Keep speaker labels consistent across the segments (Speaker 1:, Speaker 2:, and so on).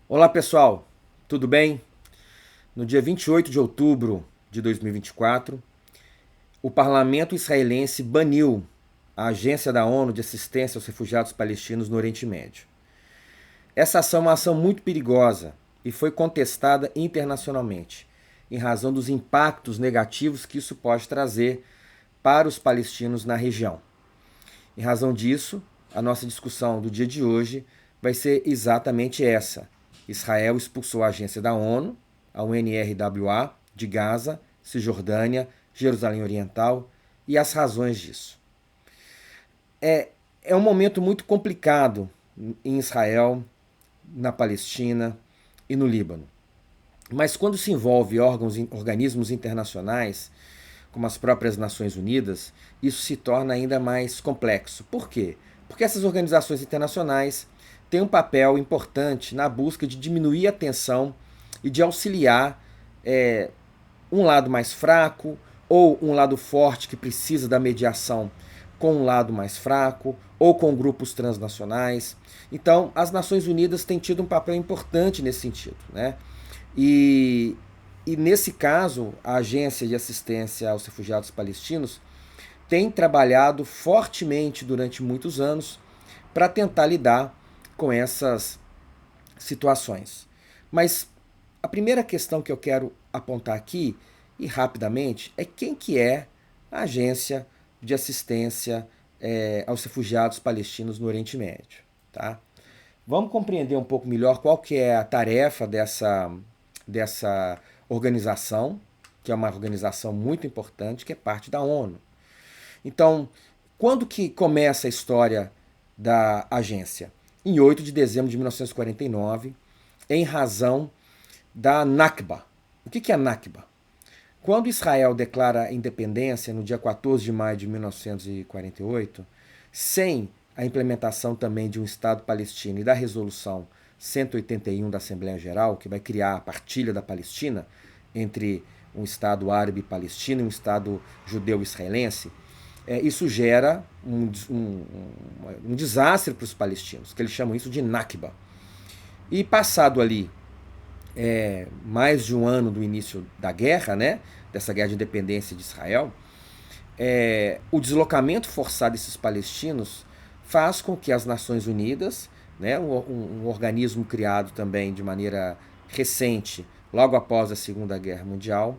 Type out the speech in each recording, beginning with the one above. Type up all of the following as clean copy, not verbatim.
Speaker 1: Olá pessoal, tudo bem? No dia 28 de outubro de 2024, o parlamento israelense baniu a Agência da ONU de Assistência aos Refugiados Palestinos no Oriente Médio. Essa ação é uma ação muito perigosa e foi contestada internacionalmente, em razão dos impactos negativos que isso pode trazer para os palestinos na região. Em razão disso, a nossa discussão do dia de hoje vai ser exatamente essa. Israel expulsou a agência da ONU, a UNRWA, de Gaza, Cisjordânia, Jerusalém Oriental e as razões disso. É um momento muito complicado em Israel, na Palestina e no Líbano. Mas quando se envolve organismos internacionais, como as próprias Nações Unidas, isso se torna ainda mais complexo. Por quê? Porque essas organizações internacionais têm um papel importante na busca de diminuir a tensão e de auxiliar um lado mais fraco ou um lado forte que precisa da mediação com um lado mais fraco ou com grupos transnacionais. Então, as Nações Unidas têm tido um papel importante nesse sentido, né? E, e nesse caso, a Agência de Assistência aos Refugiados Palestinos tem trabalhado fortemente durante muitos anos para tentar lidar com essas situações. Mas a primeira questão que eu quero apontar aqui, e rapidamente, é quem que é a Agência de Assistência aos Refugiados Palestinos no Oriente Médio. Tá? Vamos compreender um pouco melhor qual que é a tarefa dessa organização, que é uma organização muito importante, que é parte da ONU. Então, quando que começa a história da agência? Em 8 de dezembro de 1949, em razão da Nakba. O que é a Nakba? Quando Israel declara a independência no dia 14 de maio de 1948, sem a implementação também de um Estado palestino e da Resolução 181 da Assembleia Geral, que vai criar a partilha da Palestina entre um Estado árabe palestino e um Estado judeu-israelense, isso gera um desastre para os palestinos, que eles chamam isso de Nakba. E passado ali mais de um ano do início da guerra, né, dessa guerra de independência de Israel, o deslocamento forçado desses palestinos faz com que as Nações Unidas, né, um organismo criado também de maneira recente, logo após a Segunda Guerra Mundial,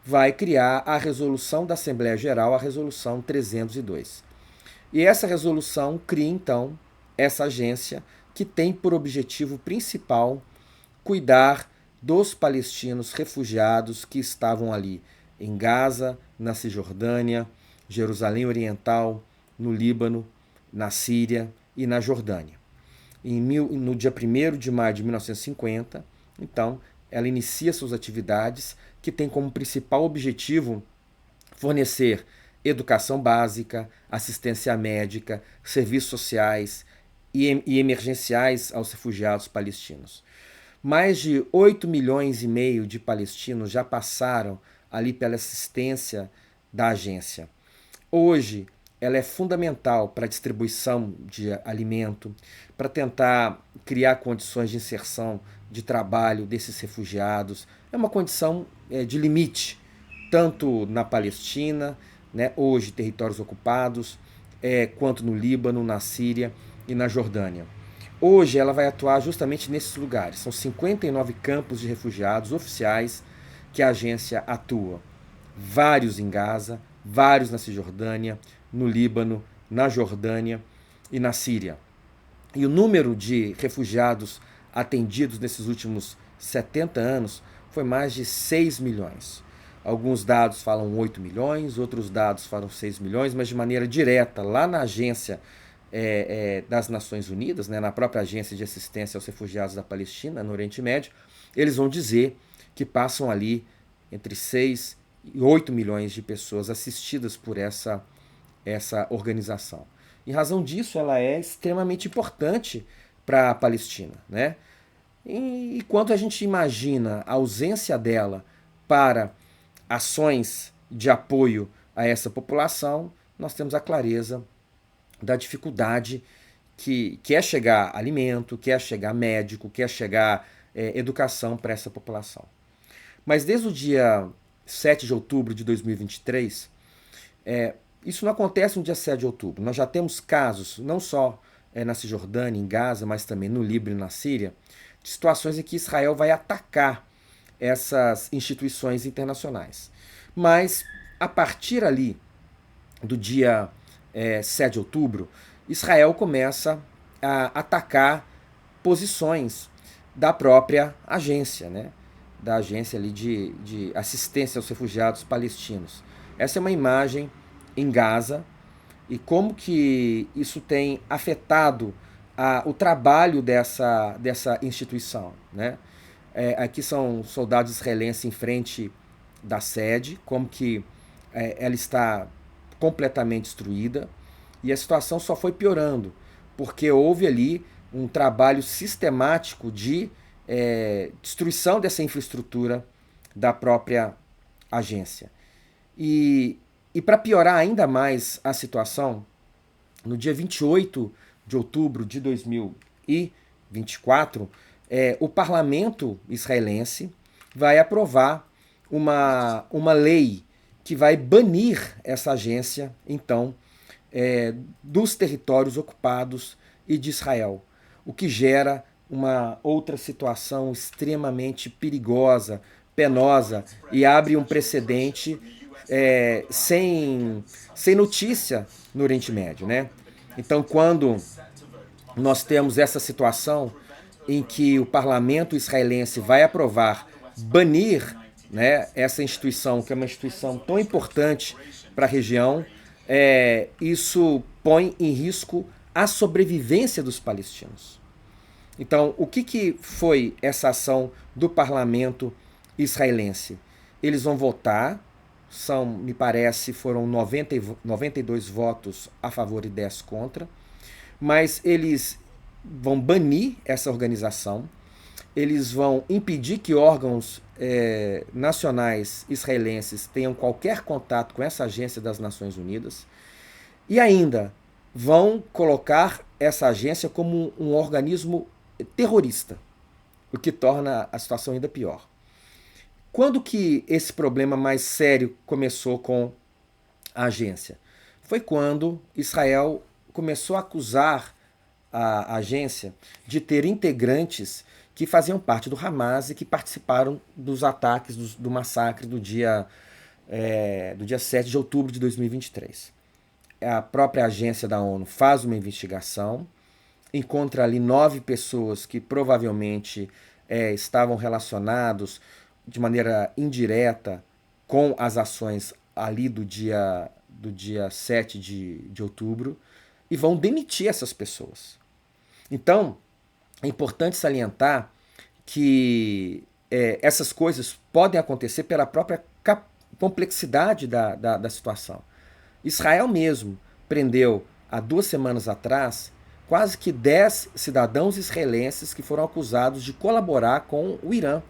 Speaker 1: vai criar a resolução da Assembleia Geral, a resolução 302. E essa resolução cria, então, essa agência que tem por objetivo principal cuidar dos palestinos refugiados que estavam ali em Gaza, na Cisjordânia, Jerusalém Oriental, no Líbano, na Síria e na Jordânia. No dia 1º de maio de 1950, então, ela inicia suas atividades, que tem como principal objetivo fornecer educação básica, assistência médica, serviços sociais e emergenciais aos refugiados palestinos. Mais de 8 milhões e meio de palestinos já passaram ali pela assistência da agência. Hoje, ela é fundamental para a distribuição de alimento, para tentar criar condições de inserção de trabalho desses refugiados. É uma condição de limite, tanto na Palestina, né, hoje territórios ocupados, quanto no Líbano, na Síria e na Jordânia. Hoje ela vai atuar justamente nesses lugares. São 59 campos de refugiados oficiais que a agência atua. Vários em Gaza, vários na Cisjordânia, no Líbano, na Jordânia e na Síria. E o número de refugiados atendidos nesses últimos 70 anos foi mais de 6 milhões. Alguns dados falam 8 milhões, outros dados falam 6 milhões, mas de maneira direta, lá na agência das Nações Unidas, né, na própria Agência de Assistência aos Refugiados da Palestina, no Oriente Médio, eles vão dizer que passam ali entre 6 e 8 milhões de pessoas assistidas por essa organização. Em razão disso, ela é extremamente importante para a Palestina, né? E enquanto a gente imagina a ausência dela para ações de apoio a essa população, nós temos a clareza da dificuldade que é chegar alimento, que é chegar médico, que é chegar educação para essa população. Mas desde o dia 7 de outubro de 2023, isso não acontece no dia 7 de outubro. Nós já temos casos, não só na Cisjordânia, em Gaza, mas também no Líbano e na Síria, de situações em que Israel vai atacar essas instituições internacionais. Mas, a partir ali do dia 7 de outubro, Israel começa a atacar posições da própria agência, né? Da agência ali de assistência aos refugiados palestinos. Essa é uma imagem em Gaza e como que isso tem afetado o trabalho dessa instituição, né? Aqui são soldados israelenses em frente da sede, como que ela está completamente destruída e a situação só foi piorando, porque houve ali um trabalho sistemático de destruição dessa infraestrutura da própria agência. E para piorar ainda mais a situação, no dia 28 de outubro de 2024, o parlamento israelense vai aprovar uma lei que vai banir essa agência, então, dos territórios ocupados e de Israel, o que gera uma outra situação extremamente perigosa, penosa, e abre um precedente sem notícia no Oriente Médio, né? Então, quando nós temos essa situação em que o parlamento israelense vai aprovar banir, né, essa instituição, que é uma instituição tão importante para a região, isso põe em risco a sobrevivência dos palestinos. Então, o que foi essa ação do parlamento israelense? Eles vão votar, me parece, foram 92 votos a favor e 10 contra, mas eles vão banir essa organização, eles vão impedir que órgãos nacionais israelenses tenham qualquer contato com essa agência das Nações Unidas e ainda vão colocar essa agência como um organismo terrorista, o que torna a situação ainda pior. Quando que esse problema mais sério começou com a agência? Foi quando Israel começou a acusar a agência de ter integrantes que faziam parte do Hamas e que participaram dos ataques, do massacre do dia 7 de outubro de 2023. A própria agência da ONU faz uma investigação, encontra ali 9 pessoas que provavelmente estavam relacionados de maneira indireta com as ações ali do dia 7 de outubro e vão demitir essas pessoas. Então, é importante salientar que essas coisas podem acontecer pela própria complexidade da situação. Israel mesmo prendeu, há 2 semanas atrás, quase que 10 cidadãos israelenses que foram acusados de colaborar com o Irã,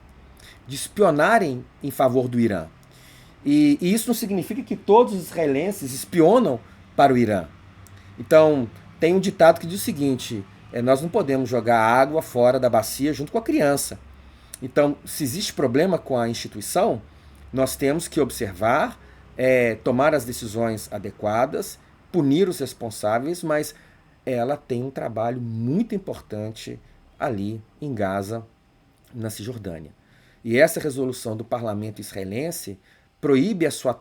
Speaker 1: de espionarem em favor do Irã. E isso não significa que todos os israelenses espionam para o Irã. Então, tem um ditado que diz o seguinte: nós não podemos jogar água fora da bacia junto com a criança. Então, se existe problema com a instituição, nós temos que observar, tomar as decisões adequadas, punir os responsáveis, mas ela tem um trabalho muito importante ali em Gaza, na Cisjordânia. E essa resolução do parlamento israelense proíbe a sua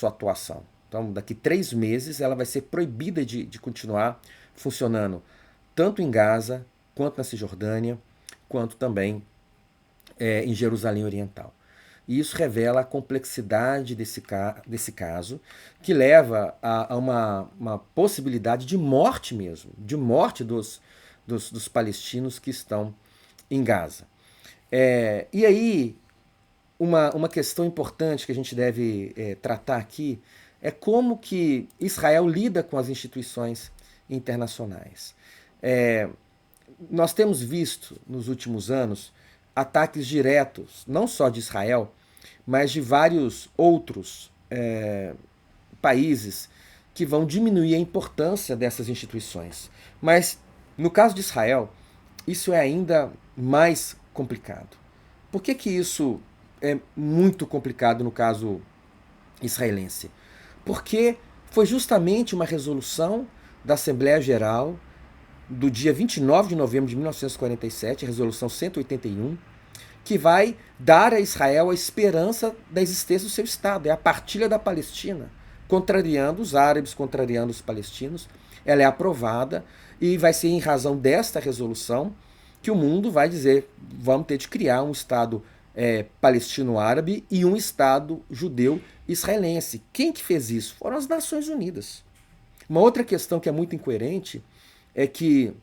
Speaker 1: atuação. Então, daqui 3 meses, ela vai ser proibida de continuar funcionando, tanto em Gaza, quanto na Cisjordânia, quanto também em Jerusalém Oriental. E isso revela a complexidade desse caso, que leva a uma possibilidade de morte mesmo, de morte dos palestinos que estão em Gaza. E aí, uma questão importante que a gente deve tratar aqui é como que Israel lida com as instituições internacionais. Nós temos visto nos últimos anos ataques diretos, não só de Israel, mas de vários outros países que vão diminuir a importância dessas instituições. Mas, no caso de Israel, isso é ainda mais complicado. Por que isso é muito complicado no caso israelense? Porque foi justamente uma resolução da Assembleia Geral do dia 29 de novembro de 1947, resolução 181, que vai dar a Israel a esperança da existência do seu Estado. É a partilha da Palestina, contrariando os árabes, contrariando os palestinos. Ela é aprovada e vai ser em razão desta resolução que o mundo vai dizer: vamos ter de criar um Estado palestino-árabe e um Estado judeu-israelense. Quem que fez isso? Foram as Nações Unidas. Uma outra questão que é muito incoerente é que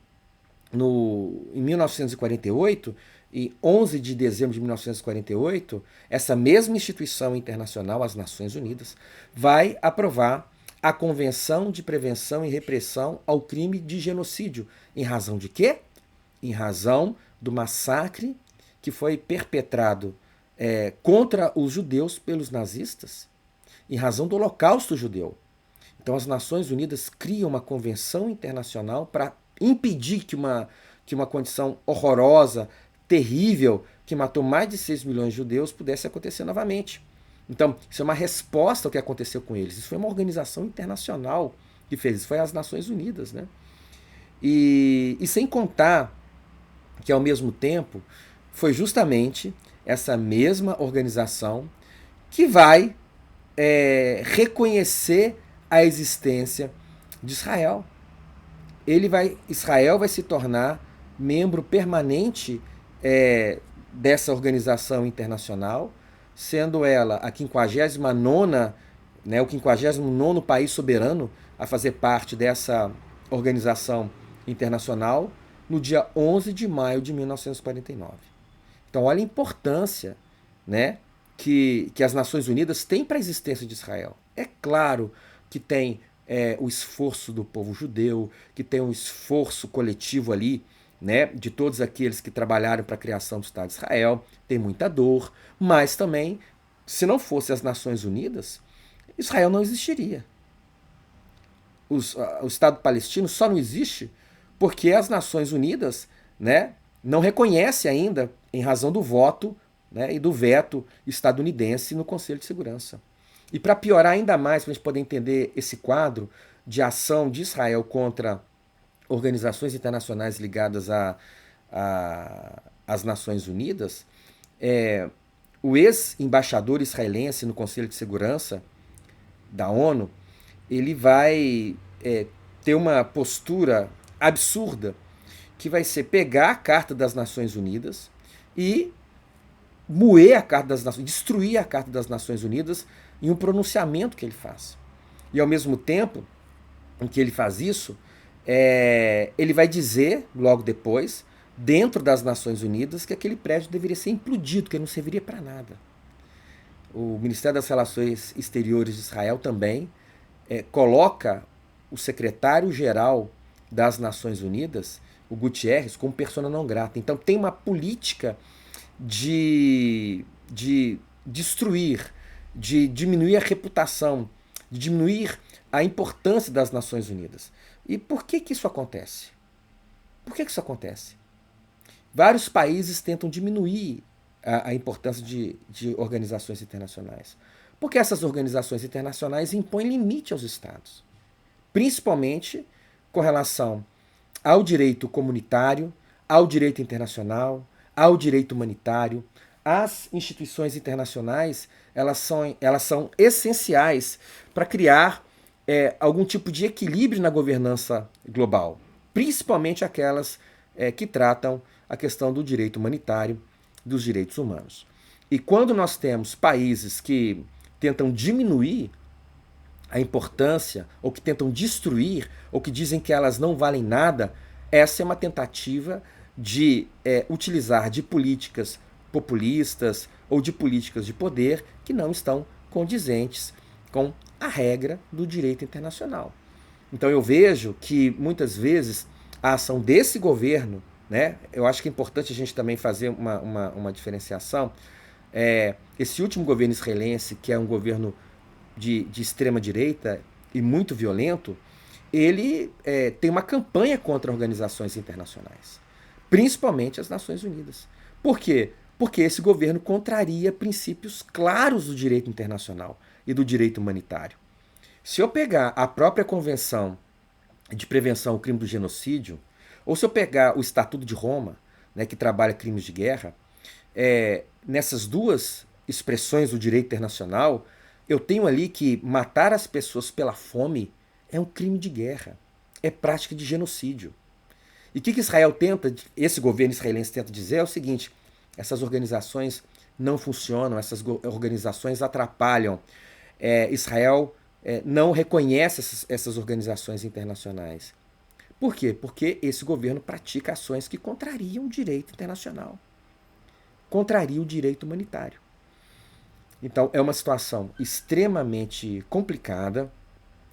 Speaker 1: em 1948, em 11 de dezembro de 1948, essa mesma instituição internacional, as Nações Unidas, vai aprovar a Convenção de Prevenção e Repressão ao Crime de Genocídio. Em razão de quê? Em razão do massacre que foi perpetrado contra os judeus pelos nazistas, em razão do Holocausto judeu. Então as Nações Unidas criam uma convenção internacional para impedir que uma condição horrorosa, terrível, que matou mais de 6 milhões de judeus, pudesse acontecer novamente. Então, isso é uma resposta ao que aconteceu com eles. Isso foi uma organização internacional que fez isso, foi as Nações Unidas, né? E sem contar que, ao mesmo tempo, foi justamente essa mesma organização que vai reconhecer a existência de Israel. Israel vai se tornar membro permanente dessa organização internacional, sendo ela a 59ª, né, o 59º país soberano a fazer parte dessa organização internacional no dia 11 de maio de 1949. Então olha a importância, né, que as Nações Unidas têm para a existência de Israel. É claro que tem o esforço do povo judeu, que tem um esforço coletivo ali, né, de todos aqueles que trabalharam para a criação do Estado de Israel, tem muita dor, mas também, se não fosse as Nações Unidas, Israel não existiria. O Estado palestino só não existe porque as Nações Unidas, né, não reconhecem ainda, em razão do voto, né, e do veto estadunidense no Conselho de Segurança. E para piorar ainda mais, para a gente poder entender esse quadro de ação de Israel contra organizações internacionais ligadas às Nações Unidas, o ex-embaixador israelense no Conselho de Segurança da ONU, ele vai ter uma postura absurda, que vai ser pegar a Carta das Nações Unidas e moer a Carta das Nações, destruir a Carta das Nações Unidas em um pronunciamento que ele faz. E ao mesmo tempo em que ele faz isso, ele vai dizer, logo depois, dentro das Nações Unidas, que aquele prédio deveria ser implodido, que ele não serviria para nada. O Ministério das Relações Exteriores de Israel também coloca o secretário-geral das Nações Unidas, o Guterres, como persona não grata. Então tem uma política de destruir, de diminuir a reputação, de diminuir a importância das Nações Unidas. E por que isso acontece? Por que isso acontece? Vários países tentam diminuir a importância de organizações internacionais. Porque essas organizações internacionais impõem limite aos estados, principalmente com relação ao direito comunitário, ao direito internacional, ao direito humanitário. As instituições internacionais, elas são essenciais para criar algum tipo de equilíbrio na governança global, principalmente aquelas que tratam a questão do direito humanitário, dos direitos humanos. E quando nós temos países que tentam diminuir a importância, ou que tentam destruir, ou que dizem que elas não valem nada, essa é uma tentativa de utilizar de políticas populistas ou de políticas de poder que não estão condizentes com a regra do direito internacional. Então eu vejo que muitas vezes a ação desse governo, né, eu acho que é importante a gente também fazer uma diferenciação. Esse último governo israelense, que é um governo de extrema direita e muito violento, ele tem uma campanha contra organizações internacionais. principalmente as Nações Unidas. Por quê? Porque esse governo contraria princípios claros do direito internacional e do direito humanitário. Se eu pegar a própria Convenção de Prevenção ao Crime do Genocídio, ou se eu pegar o Estatuto de Roma, né, que trabalha crimes de guerra, nessas duas expressões do direito internacional, eu tenho ali que matar as pessoas pela fome é um crime de guerra, é prática de genocídio. E o que Israel tenta, esse governo israelense tenta dizer é o seguinte: essas organizações não funcionam, essas organizações atrapalham. Israel não reconhece essas organizações internacionais. Por quê? Porque esse governo pratica ações que contrariam o direito internacional, contraria o direito humanitário. Então é uma situação extremamente complicada.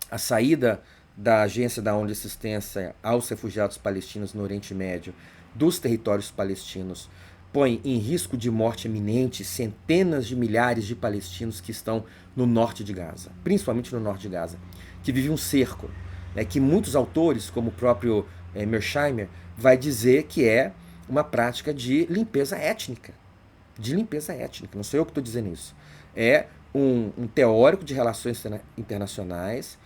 Speaker 1: A saída da Agência da ONU de Assistência aos Refugiados Palestinos no Oriente Médio dos territórios palestinos põe em risco de morte iminente centenas de milhares de palestinos que estão no norte de Gaza, principalmente no norte de Gaza, que vive um cerco, que muitos autores, como o próprio Mearsheimer, vai dizer que é uma prática de limpeza étnica. De limpeza étnica, não sou eu que estou dizendo isso. É um teórico de relações internacionais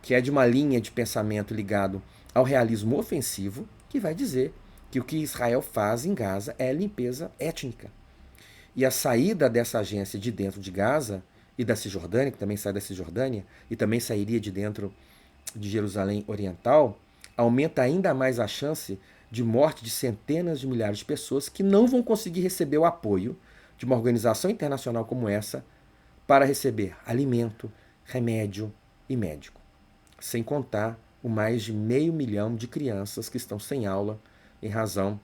Speaker 1: que é de uma linha de pensamento ligado ao realismo ofensivo, que vai dizer que o que Israel faz em Gaza é limpeza étnica. E a saída dessa agência de dentro de Gaza e da Cisjordânia, que também sai da Cisjordânia e também sairia de dentro de Jerusalém Oriental, aumenta ainda mais a chance de morte de centenas de milhares de pessoas que não vão conseguir receber o apoio de uma organização internacional como essa para receber alimento, remédio e médico. Sem contar o mais de 500 mil de crianças que estão sem aula em razão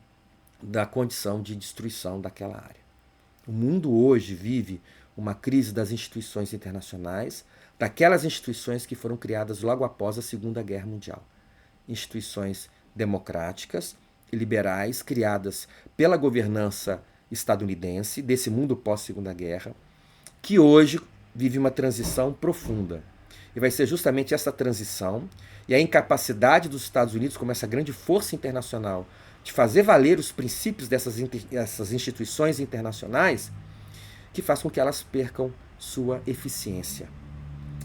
Speaker 1: da condição de destruição daquela área. O mundo hoje vive uma crise das instituições internacionais, daquelas instituições que foram criadas logo após a Segunda Guerra Mundial. Instituições democráticas e liberais criadas pela governança estadunidense desse mundo pós-Segunda Guerra, que hoje vive uma transição profunda. E vai ser justamente essa transição e a incapacidade dos Estados Unidos, como essa grande força internacional, de fazer valer os princípios dessas instituições internacionais, que faz com que elas percam sua eficiência.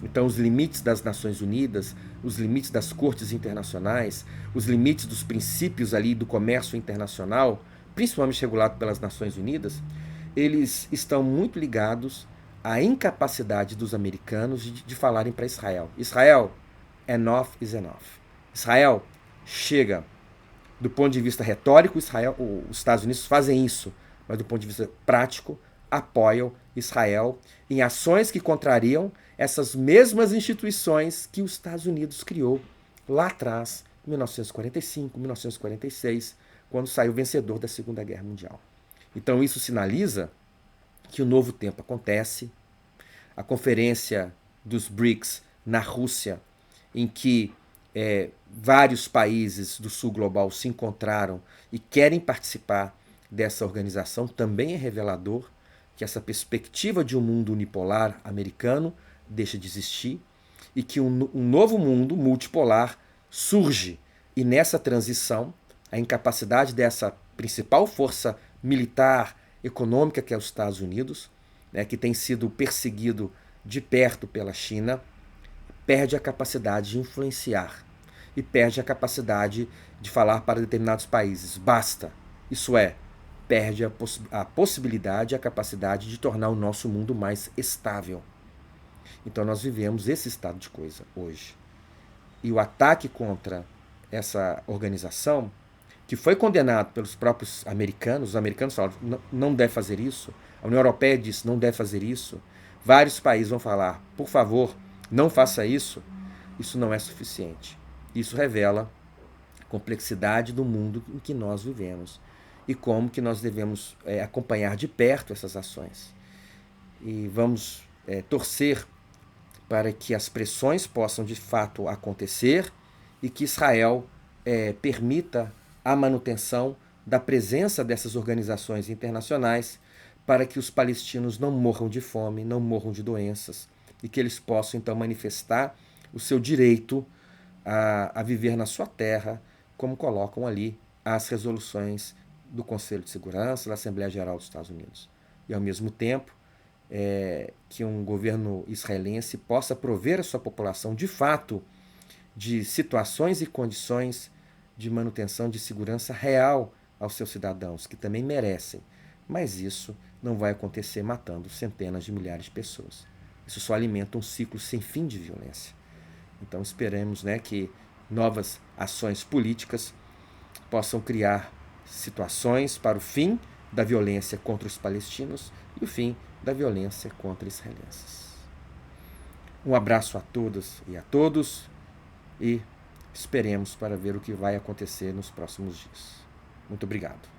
Speaker 1: Então, os limites das Nações Unidas, os limites das cortes internacionais, os limites dos princípios ali do comércio internacional, principalmente regulado pelas Nações Unidas, eles estão muito ligados à incapacidade dos americanos de falarem para Israel: Israel, enough is enough. Israel, chega. Do ponto de vista retórico, os Estados Unidos fazem isso, mas do ponto de vista prático, apoiam Israel em ações que contrariam essas mesmas instituições que os Estados Unidos criou lá atrás, em 1945, 1946, quando saiu vencedor da Segunda Guerra Mundial. Então isso sinaliza que o novo tempo acontece. A conferência dos BRICS na Rússia, em que vários países do sul global se encontraram e querem participar dessa organização, também é revelador que essa perspectiva de um mundo unipolar americano deixa de existir e que um novo mundo multipolar surge. E nessa transição, a incapacidade dessa principal força militar, econômica, que é os Estados Unidos, que tem sido perseguido de perto pela China, perde a capacidade de influenciar e perde a capacidade de falar para determinados países: basta. Isso é, perde a possibilidade e a capacidade de tornar o nosso mundo mais estável. Então nós vivemos esse estado de coisa hoje. E o ataque contra essa organização, que foi condenado pelos próprios americanos, os americanos falaram: não deve fazer isso. A União Europeia disse: não deve fazer isso. Vários países vão falar: por favor, não faça isso. Isso não é suficiente. Isso revela a complexidade do mundo em que nós vivemos e como que nós devemos acompanhar de perto essas ações. E vamos torcer para que as pressões possam de fato acontecer e que Israel permita a manutenção da presença dessas organizações internacionais para que os palestinos não morram de fome, não morram de doenças e que eles possam então manifestar o seu direito a viver na sua terra, como colocam ali as resoluções do Conselho de Segurança, da Assembleia Geral dos Estados Unidos. E, ao mesmo tempo, que um governo israelense possa prover a sua população, de fato, de situações e condições de manutenção de segurança real aos seus cidadãos, que também merecem. Mas isso não vai acontecer matando centenas de milhares de pessoas. Isso só alimenta um ciclo sem fim de violência. Então esperemos, né, que novas ações políticas possam criar situações para o fim da violência contra os palestinos e o fim da violência contra israelenses. Um abraço a todas e a todos e esperemos para ver o que vai acontecer nos próximos dias. Muito obrigado.